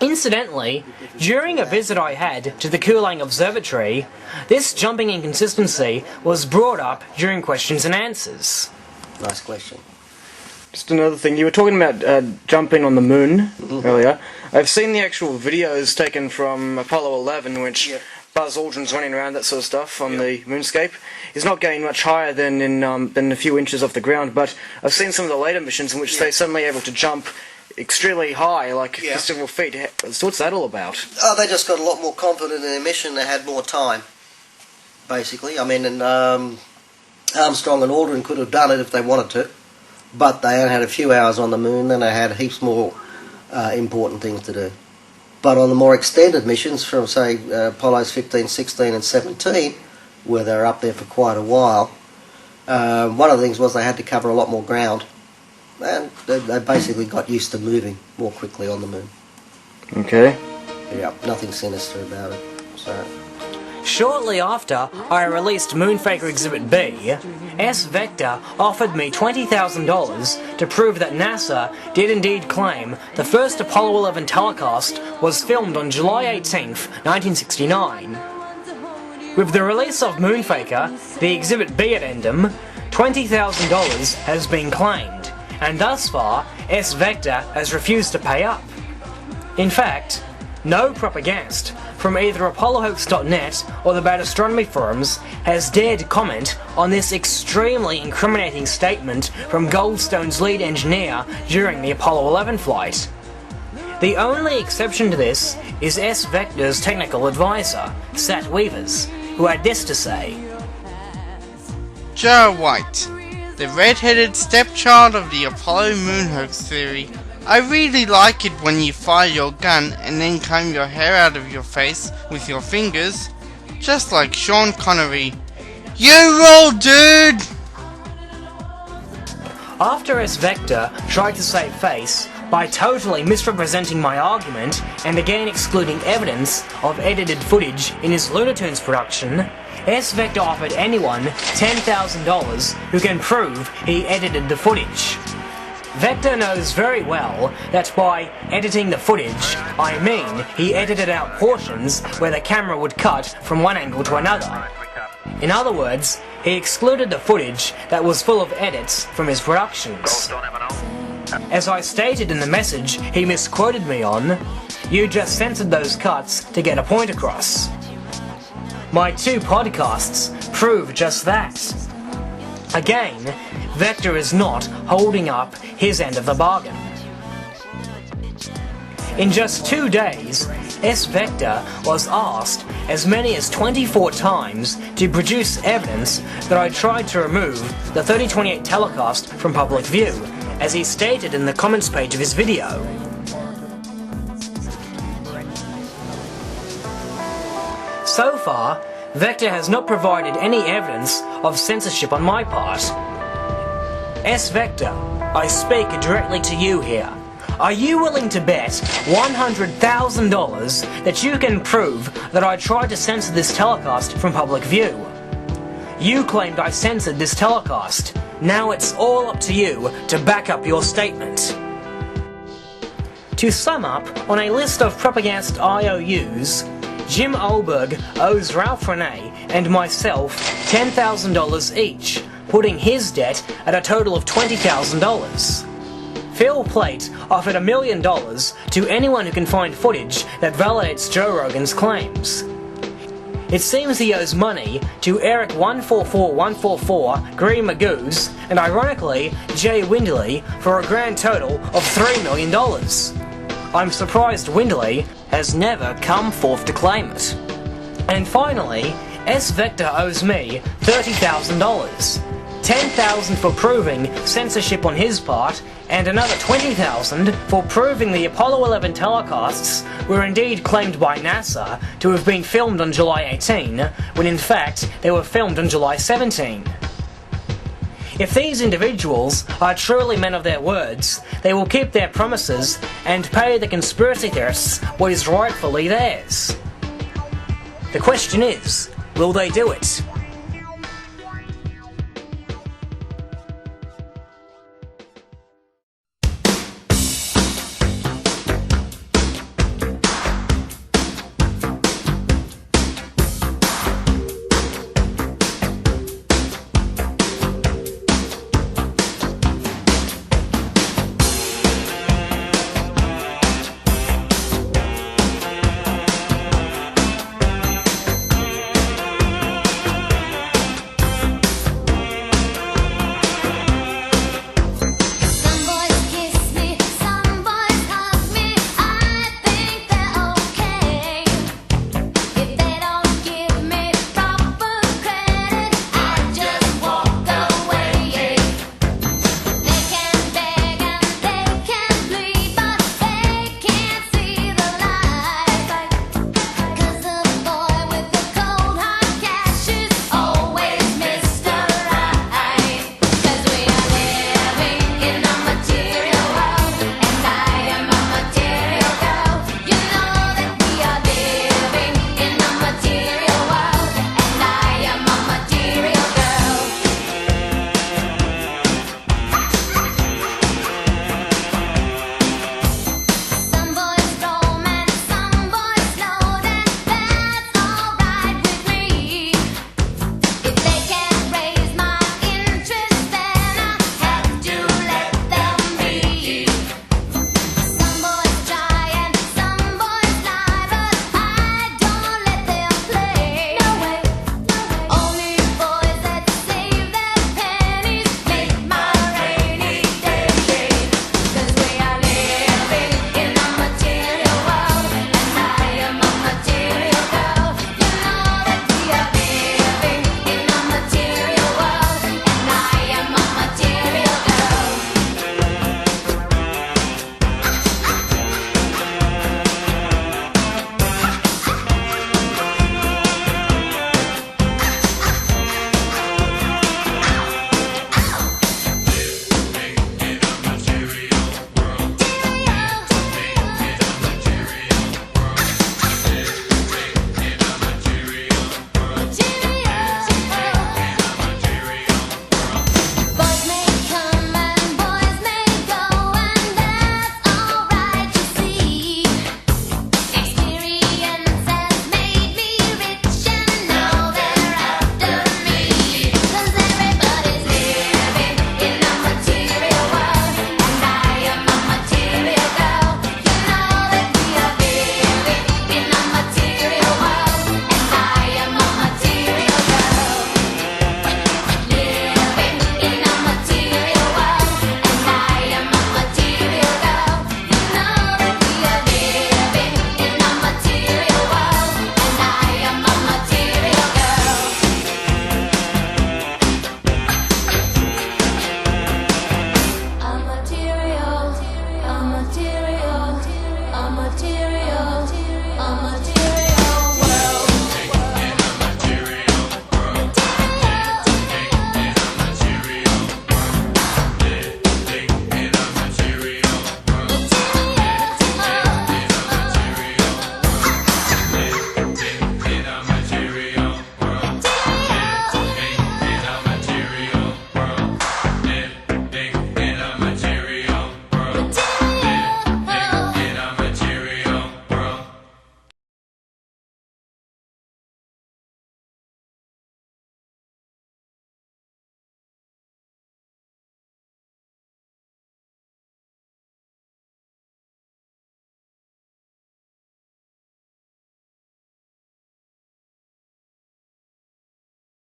Incidentally, during a visit I had to the Killian Observatory, this jumping inconsistency was brought up during questions and answers. Nice question. Just another thing, you were talking about jumping on the moon earlier. I've seen the actual videos taken from Apollo 11, which Buzz Aldrin's running around, that sort of stuff, on the moonscape. He's not getting much higher than a few inches off the ground, but I've seen some of the later missions in which they're suddenly able to jump extremely high, like for several feet. So what's that all about? Oh, they just got a lot more confident in their mission. They had more time, basically. I mean, and Armstrong and Aldrin could have done it if they wanted to, but they only had a few hours on the moon and they had heaps more important things to do. But on the more extended missions from, say, Apollos 15, 16 and 17, where they were up there for quite a while, one of the things was they had to cover a lot more ground. And they basically got used to moving more quickly on the moon. Okay. Yeah, nothing sinister about it. So. Shortly after I released MoonFaker Exhibit B, Svector offered me $20,000 to prove that NASA did indeed claim the first Apollo 11 telecast was filmed on July 18th, 1969. With the release of MoonFaker, the Exhibit B addendum, $20,000 has been claimed, and thus far, Svector has refused to pay up. In fact, no propagandist from either ApolloHoax.net or the Bad Astronomy forums has dared comment on this extremely incriminating statement from Goldstone's lead engineer during the Apollo 11 flight. The only exception to this is Svector's technical advisor, Sat Weavers, who had this to say. Jarrah White, the red-headed stepchild of the Apollo moon hoax theory. I really like it when you fire your gun and then comb your hair out of your face with your fingers, just like Sean Connery. You roll, dude! After Svector tried to save face by totally misrepresenting my argument and again excluding evidence of edited footage in his Looney Tunes production, Svector offered anyone $10,000 who can prove he edited the footage. Vector knows very well that by editing the footage, I mean he edited out portions where the camera would cut from one angle to another. In other words, he excluded the footage that was full of edits from his productions. As I stated in the message he misquoted me on, you just censored those cuts to get a point across. My 2 podcasts prove just that. Again, Vector is not holding up his end of the bargain. In just 2 days, Svector was asked as many as 24 times to produce evidence that I tried to remove the 3028 telecast from public view, as he stated in the comments page of his video. So far, Vector has not provided any evidence of censorship on my part. Svector, I speak directly to you here. Are you willing to bet $100,000 that you can prove that I tried to censor this telecast from public view? You claimed I censored this telecast. Now it's all up to you to back up your statement. To sum up, on a list of propagandist IOUs, Jim Oberg owes Ralph Renee and myself $10,000 each, putting his debt at a total of $20,000. Phil Plait offered $1 million to anyone who can find footage that validates Joe Rogan's claims. It seems he owes money to Eric 144144, Green Magoos, and ironically, Jay Windley for a grand total of $3 million. I'm surprised Windley has never come forth to claim it. And finally, Svector owes me $30,000. $10,000 for proving censorship on his part, and another $20,000 for proving the Apollo 11 telecasts were indeed claimed by NASA to have been filmed on July 18, when in fact they were filmed on July 17. If these individuals are truly men of their words, they will keep their promises and pay the conspiracy theorists what is rightfully theirs. The question is, will they do it?